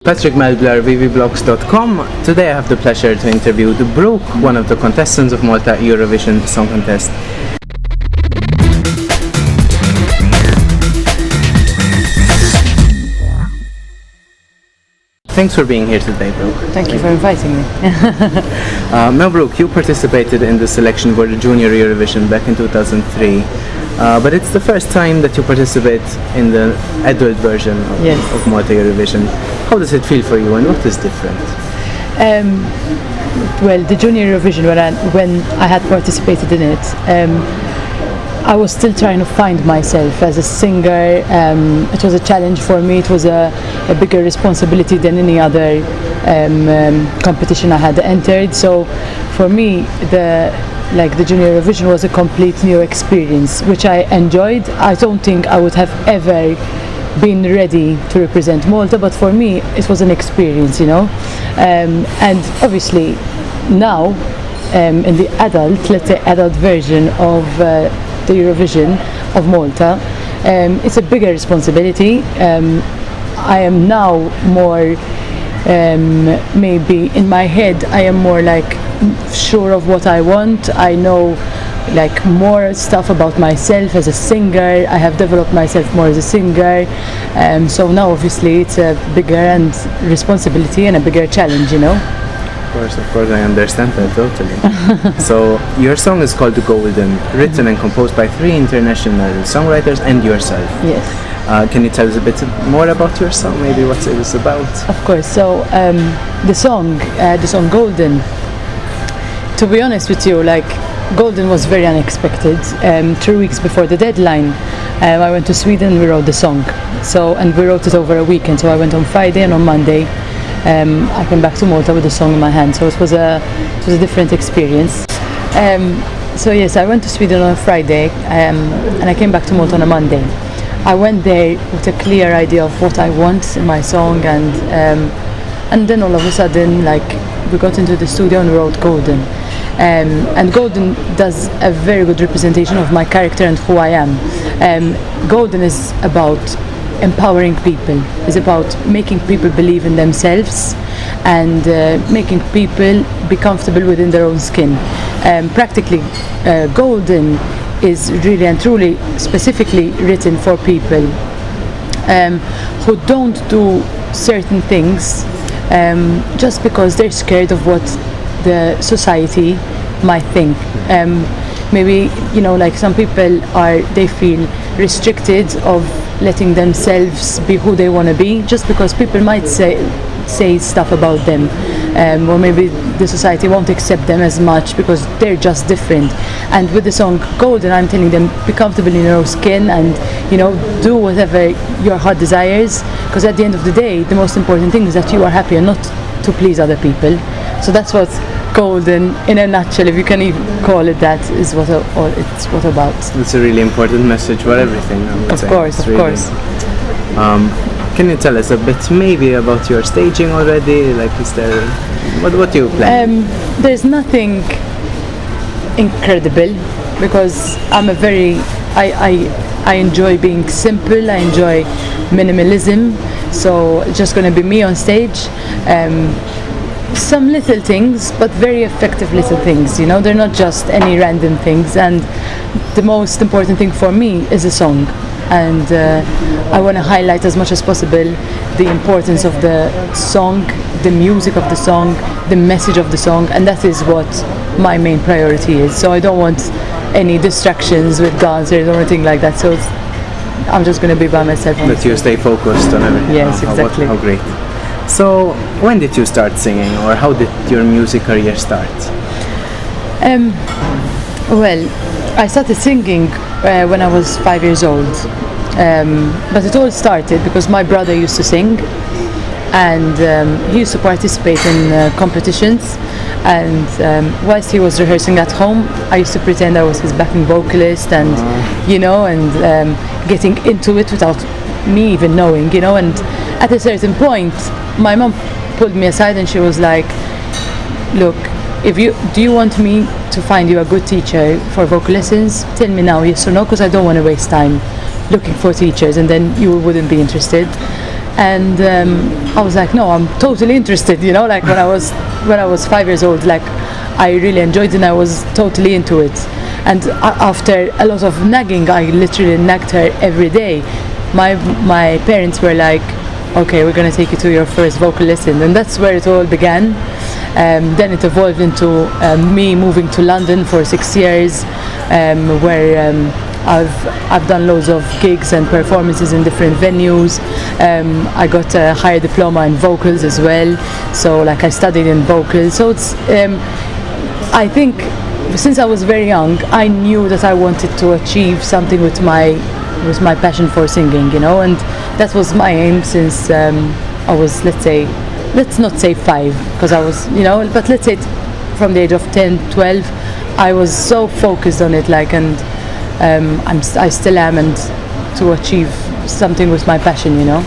Patrick Melbler, wiwibloggs.com. Today I have the pleasure to interview Brooke, one of the contestants of Malta Eurovision Song Contest. Thanks for being here today, Brooke. Thank you for inviting me. Now, Brooke, you participated in the selection for the Junior Eurovision back in 2003, but it's the first time that you participate in the adult version of Malta Eurovision. How does it feel for you, and what is different? Well, the Junior Eurovision, when I had participated in it, I was still trying to find myself as a singer. It was a challenge for me. It was a bigger responsibility than any other competition I had entered. So for me, the Junior Eurovision was a complete new experience, which I enjoyed. I don't think I would have ever been ready to represent Malta, but for me it was an experience, and obviously now in the adult version of the Eurovision of Malta, it's a bigger responsibility. I am now more maybe in my head I am more sure of what I want. I know more stuff about myself as a singer. I have developed myself more as a singer, so now obviously it's a bigger and responsibility and a bigger challenge, Of course, I understand that totally. So your song is called Golden, written and composed by 3 international songwriters and yourself. Yes. Can you tell us a bit more about your song, maybe what it is about? Of course. So the song Golden, to be honest with you, Golden was very unexpected. 3 weeks before the deadline, I went to Sweden and we wrote the song. And we wrote it over a weekend. So I went on Friday, and on Monday I came back to Malta with the song in my hand. So it was a different experience. So yes, I went to Sweden on a Friday, and I came back to Malta on a Monday. I went there with a clear idea of what I want in my song, and then all of a sudden, we got into the studio and wrote Golden. And Golden does a very good representation of my character and who I am. Golden is about empowering people. It's about making people believe in themselves and making people be comfortable within their own skin. Practically, Golden is really and truly specifically written for people who don't do certain things just because they're scared of what the society might think. Maybe some people they feel restricted of letting themselves be who they want to be, just because people might say stuff about them, or maybe the society won't accept them as much because they're just different. And with the song Golden, I'm telling them, be comfortable in your own skin and do whatever your heart desires, because at the end of the day the most important thing is that you are happy and not to please other people. So that's what Golden, in a nutshell, if you can even call it that, is what it's about. It's a really important message for everything, I would say. Of course. Can you tell us a bit maybe about your staging already? Is there, what do you plan? There's nothing incredible, because I enjoy being simple. I enjoy minimalism. So it's just going to be me on stage. Some little things, but very effective little things, they're not just any random things. And the most important thing for me is a song, and I want to highlight as much as possible the importance of the song, the music of the song, the message of the song, and that is what my main priority is. So I don't want any distractions with dancers or anything like that, so I'm just going to be by myself. That you stay focused on everything. Yes, exactly. How great. So, when did you start singing, or how did your music career start? Well, I started singing when I was 5 years old, but it all started because my brother used to sing, and he used to participate in competitions, and whilst he was rehearsing at home, I used to pretend I was his backing vocalist, and getting into it without me even knowing, and at a certain point my mom pulled me aside and she was like, look, do you want me to find you a good teacher for vocal lessons? Tell me now, yes or no, because I don't want to waste time looking for teachers and then you wouldn't be interested. And I was like, no, I'm totally interested, you know, like when I was 5 years old, like I really enjoyed it and I was totally into it. And after a lot of nagging, I literally nagged her every day. My parents were like, okay, we're going to take you to your first vocal lesson. And that's where it all began. Then it evolved into me moving to London for 6 years, where I've done loads of gigs and performances in different venues. I got a higher diploma in vocals as well, so like I studied in vocals. So it's I think since I was very young, I knew that I wanted to achieve something with my passion for singing, you know, and that was my aim since I was, let's not say 5, because I was, you know, but let's say from the age of 10, 12, I was so focused on it, like, and I still am, and to achieve something with my passion, you know.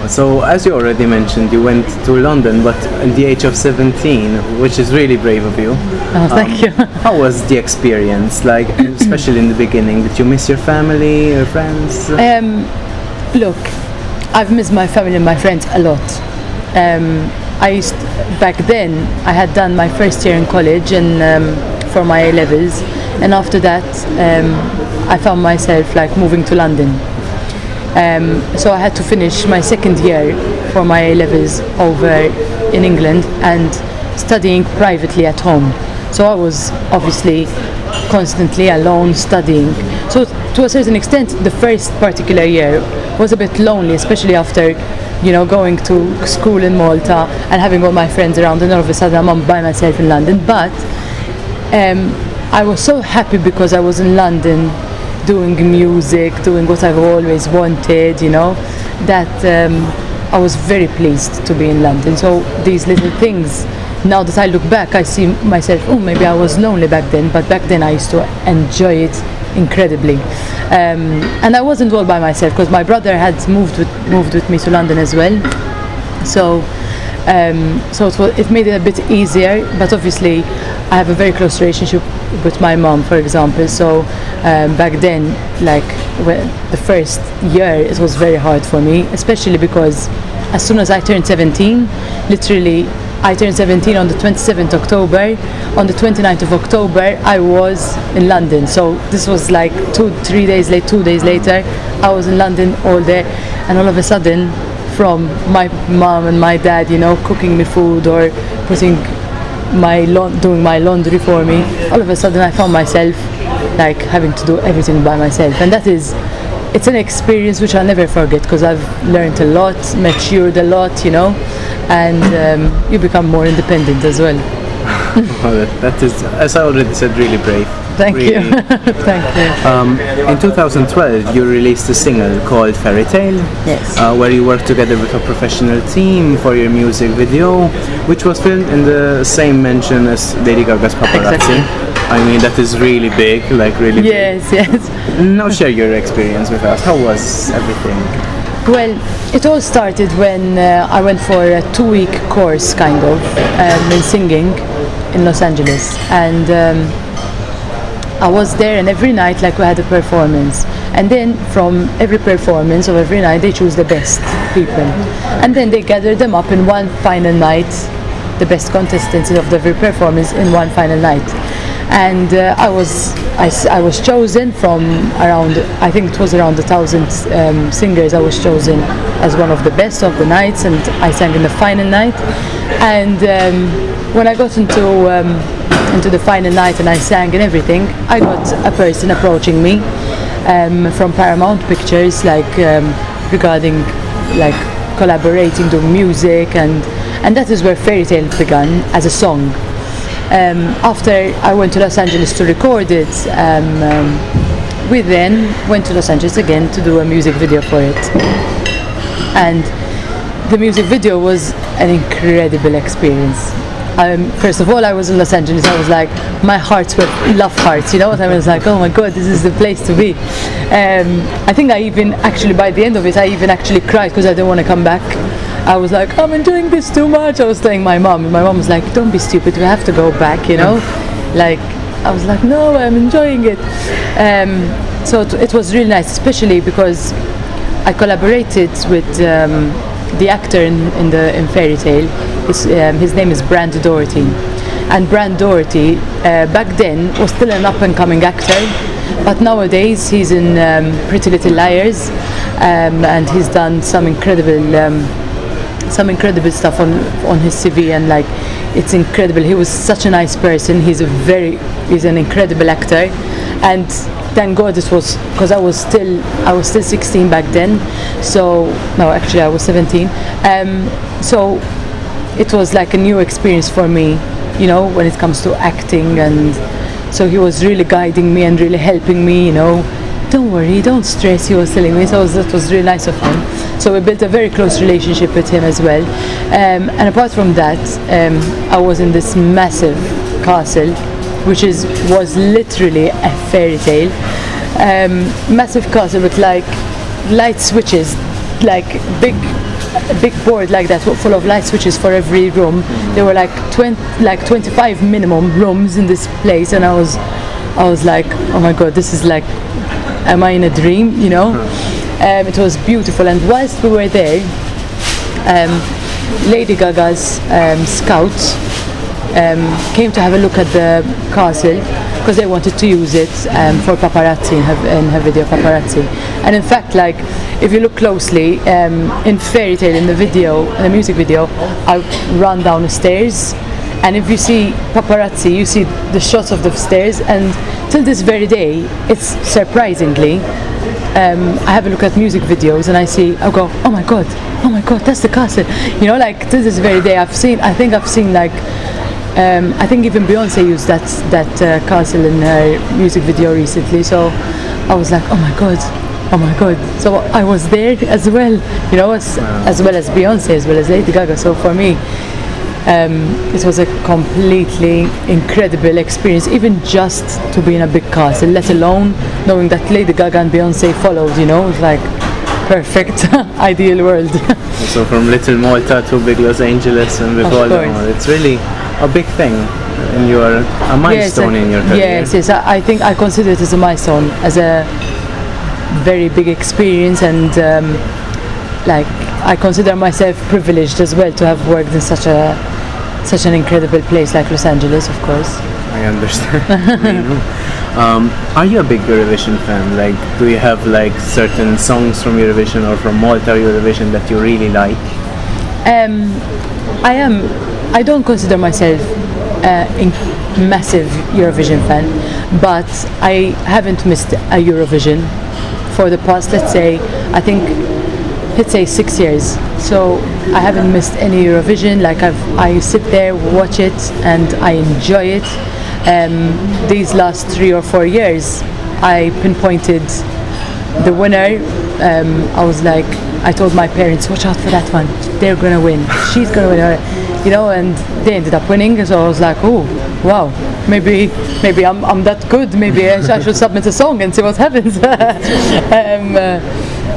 So, as you already mentioned, you went to London, but at the age of 17, which is really brave of you. Oh, thank you. How was the experience, like, especially in the beginning? Did you miss your family, your friends? Look, I've missed my family and my friends a lot. Back then, I had done my first year in college and for my A-levels, and after that, I found myself like moving to London. So I had to finish my second year for my A-levels over in England and studying privately at home. So I was obviously constantly alone studying. So to a certain extent, the first particular year was a bit lonely, especially after, you know, going to school in Malta and having all my friends around, and all of a sudden I'm by myself in London. But I was so happy because I was in London doing music, doing what I've always wanted, you know, that I was very pleased to be in London. So these little things, now that I look back, I see myself, oh, maybe I was lonely back then, but back then I used to enjoy it incredibly. And I wasn't all by myself, because my brother had moved with me to London as well. So it made it a bit easier, but obviously I have a very close relationship with my mom, for example. So back then, like the first year, it was very hard for me, especially because as soon as I turned 17, literally I turned 17 on the 27th October. On the 29th of October, I was in London. So this was like 2 days later, I was in London all day, and all of a sudden, from my mom and my dad, you know, cooking me food or doing my laundry for me, all of a sudden I found myself like having to do everything by myself, and it's an experience which I'll never forget, because I've learned a lot, matured a lot, you know, and you become more independent as well. Well, that is, as I already said, really brave. Thank really. you. Thank you. In 2012, you released a single called Fairy Tale, Yes. Where you worked together with a professional team for your music video, which was filmed in the same mansion as Lady Gaga's Paparazzi. Exactly. I mean, that is really big, like really Yes, big. yes. Now share your experience with us. How was everything? Well, it all started when I went for a 2-week course, kind of, in singing in Los Angeles, and I was there, and every night, like, we had a performance, and then from every performance of every night, they choose the best people, and then they gather them up in one final night, the best contestants of every performance in one final night. And I was chosen from around, I think it was around 1,000 singers. I was chosen as one of the best of the nights, and I sang in the final night. And when I got into the final night and I sang and everything, I got a person approaching me from Paramount Pictures, like regarding like collaborating, doing music, and that is where Fairy Tale began as a song. After I went to Los Angeles to record it, we then went to Los Angeles again to do a music video for it. And the music video was an incredible experience. First of all, I was in Los Angeles, I was like, my hearts were love hearts, you know what I mean? I was like, oh my god, this is the place to be. I think I even actually, by the end of it, I even actually cried because I didn't want to come back. I was like, I'm enjoying this too much. I was telling my mom, and my mom was like, don't be stupid, we have to go back, you know? Like, I was like, no, I'm enjoying it. So it was really nice, especially because I collaborated with the actor in Fairy Tale, his name is Brand Doherty, and Brand Doherty back then was still an up-and-coming actor, but nowadays he's in Pretty Little Liars, and he's done some incredible stuff on his CV, and like it's incredible. He was such a nice person. He's an incredible actor, and thank God it was, because I was still 16 back then. So no, actually I was 17. So it was like a new experience for me, you know, when it comes to acting, and so he was really guiding me and really helping me, you know. Don't worry, don't stress, he was telling me, so that was really nice of him. So we built a very close relationship with him as well. And apart from that, I was in this massive castle, which was literally a fairy tale. Massive castle with like light switches, like a big board like that, full of light switches for every room. There were like 25 minimum rooms in this place, and I was like, oh my god, this is like, am I in a dream, you know? It was beautiful, and whilst we were there, Lady Gaga's scouts came to have a look at the castle because they wanted to use it for paparazzi in her video Paparazzi. And in fact, like, if you look closely in Fairy Tale, in the music video, I run down the stairs, and if you see Paparazzi, you see the shots of the stairs, and till this very day, it's surprisingly, I have a look at music videos and I go, oh my god, that's the castle, you know, like till this very day. I think I've seen like, I think even Beyonce used that castle in her music video recently. So I was like, oh my god. So I was there as well, you know, as well as Beyonce, as well as Lady Gaga. So for me, it was a completely incredible experience, even just to be in a big castle, let alone knowing that Lady Gaga and Beyonce followed, you know. It was like perfect, ideal world. So from little Malta to big Los Angeles and with all that, it's really a big thing, and you are a milestone in your career. Yes, I think I consider it as a milestone, as a very big experience, and like I consider myself privileged as well to have worked in such an incredible place like Los Angeles, of course. I understand. Are you a big Eurovision fan? Like, do you have like certain songs from Eurovision or from Malta Eurovision that you really like? I don't consider myself a massive Eurovision fan, but I haven't missed a Eurovision for the past, let's say 6 years. So I haven't missed any Eurovision. Like I sit there, watch it, and I enjoy it. These last 3 or 4 years, I pinpointed the winner. I was like, I told my parents, watch out for that one. They're gonna win. She's gonna win. You know, and they ended up winning. So I was like, oh, wow. Maybe I'm that good. Maybe I should submit a song and see what happens.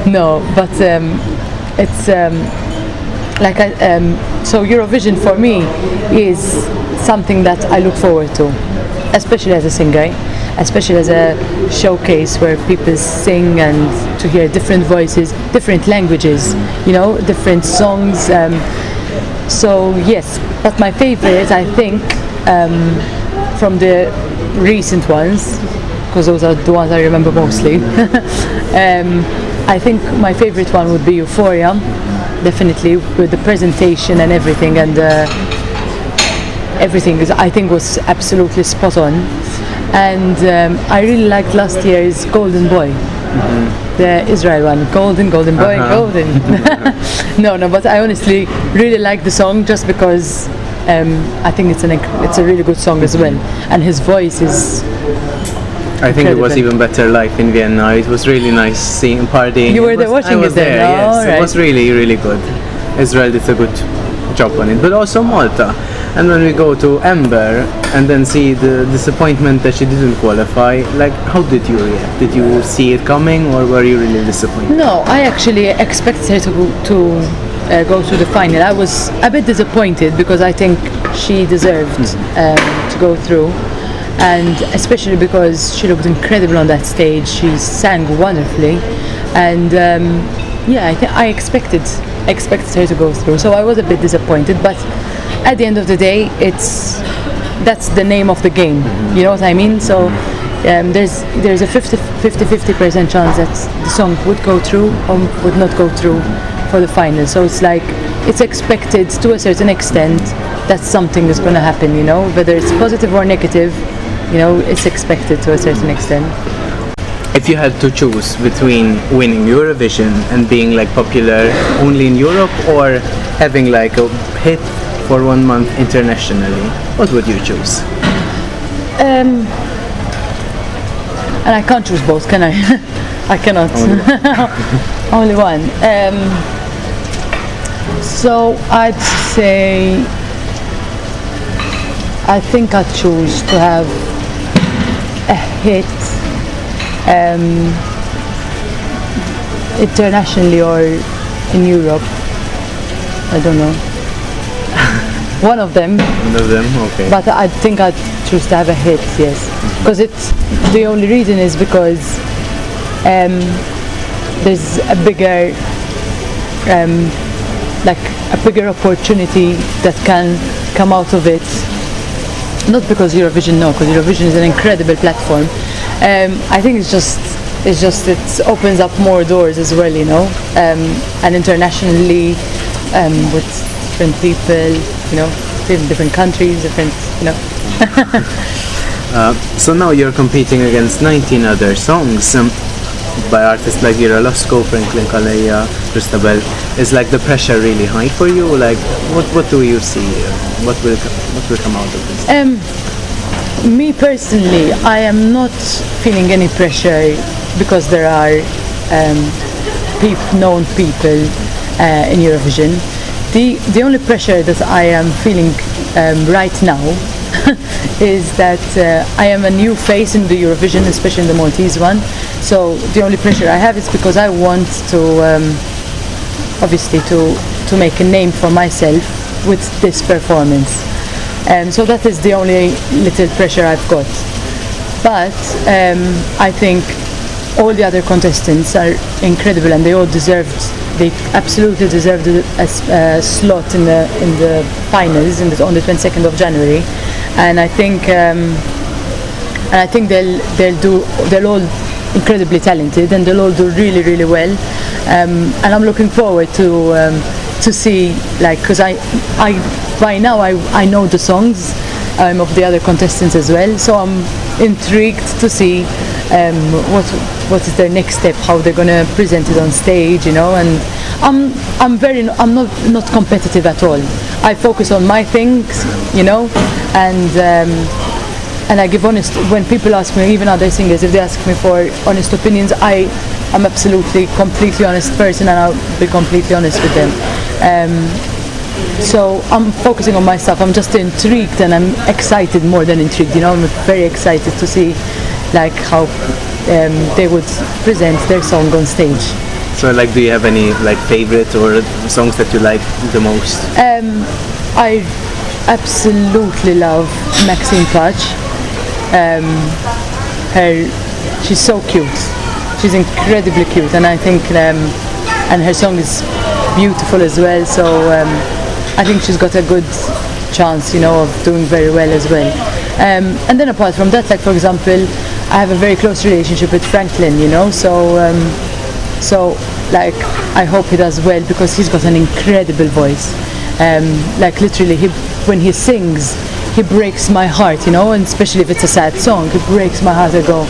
No, but it's like so Eurovision for me is something that I look forward to, especially as a singer, especially as a showcase where people sing, and to hear different voices, different languages, you know, different songs. So yes, but my favorite, I think, from the recent ones, because those are the ones I remember mostly, I think my favorite one would be Euphoria, definitely, with the presentation and everything, and everything I think was absolutely spot on. And I really liked last year's Golden Boy, the Israel one, Golden Boy, Golden. No, but I honestly really like the song just because I think it's a really good song as well, and his voice is. I think it was even better live in Vienna. It was really nice seeing partying. You were there watching it then? Yes, right. It was really, really good. Israel did a good job on it, but also Malta. And when we go to Amber and then see the disappointment that she didn't qualify, like, how did you react? Did you see it coming, or were you really disappointed? No, I actually expected her to go to the final. I was a bit disappointed because I think she deserved to go through. And especially because she looked incredible on that stage. She sang wonderfully, and I expected expected her to go through. So I was a bit disappointed, but at the end of the day, that's the name of the game. You know what I mean? So there's a 50% chance that the song would go through or would not go through for the final. So it's like, it's expected to a certain extent that something is going to happen, you know, whether it's positive or negative, you know, it's expected to a certain extent. If you had to choose between winning Eurovision and being like popular only in Europe or having like a hit for 1 month internationally, what would you choose? And I can't choose both, can I? I cannot. Only one. So I'd say, I think I'd choose to have a hit internationally or in Europe. I don't know. One of them. One of them, okay. But I think I'd choose to have a hit, yes. Because the only reason is because there's a bigger opportunity that can come out of it. Not because Eurovision, no, because Eurovision is an incredible platform. I think it opens up more doors as well, you know, and internationally with different people, you know, different countries, different, you know. So now you're competing against 19 other songs by artists like Ira Losco, Franklin Calleja, Christabel. Is like the pressure really high for you? Like, what do you see? What will come out of this? Me personally, I am not feeling any pressure because there are known people in Eurovision. The only pressure that I am feeling right now is that I am a new face in the Eurovision, especially in the Maltese one. So the only pressure I have is because I want to, obviously, to make a name for myself with this performance. So that is the only little pressure I've got. But I think all the other contestants are incredible, and they absolutely deserved a slot in the finals on the 22nd of January. And I think they're all incredibly talented, and they'll all do really, really well. And I'm looking forward to see, like, because by now I know the songs of the other contestants as well, so I'm intrigued to see what is their next step, how they're going to present it on stage, you know. And I'm not competitive at all. I focus on my things, you know, and I give honest, when people ask me, even other singers, if they ask me for honest opinions, I'm absolutely completely honest person, and I'll be completely honest with them. So I'm focusing on myself. I'm just intrigued, and I'm excited more than intrigued, you know. I'm very excited to see like how they would present their song on stage. So, like, do you have any like favorite or songs that you like the most? I absolutely love Maxine Patch. She's so cute. She's incredibly cute, and I think and her song is beautiful as well. So I think she's got a good chance, you know, of doing very well as well. And then apart from that, like, for example, I have a very close relationship with Franklin, you know, so like, I hope he does well, because he's got an incredible voice. Like, literally, when he sings, he breaks my heart, you know, and especially if it's a sad song, it breaks my heart. I go,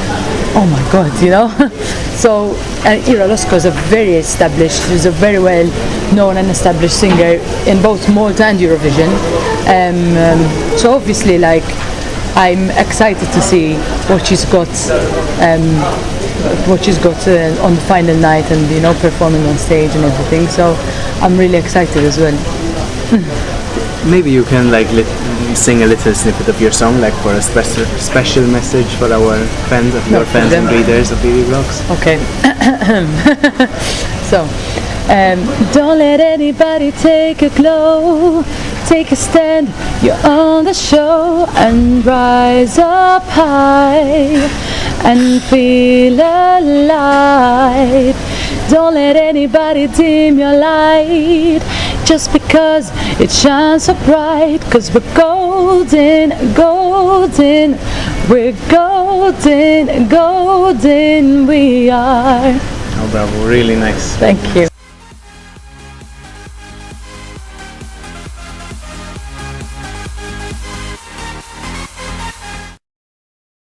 oh my God, you know. So, and Ira Losco is she's a very well known and established singer in both Malta and Eurovision. So obviously, like, I'm excited to see what she's got on the final night, and, you know, performing on stage and everything. So I'm really excited as well. Maybe you can like sing a little snippet of your song, like for a special message for our fans, your fans and readers of wiwibloggs. Okay. So, don't let anybody take your glow. Take a stand, you're on the show, and rise up high and feel alive. Don't let anybody dim your light just because it shines so bright, 'cause we're golden, golden, we're golden, golden, we are. Oh, bravo, really nice. Thank you.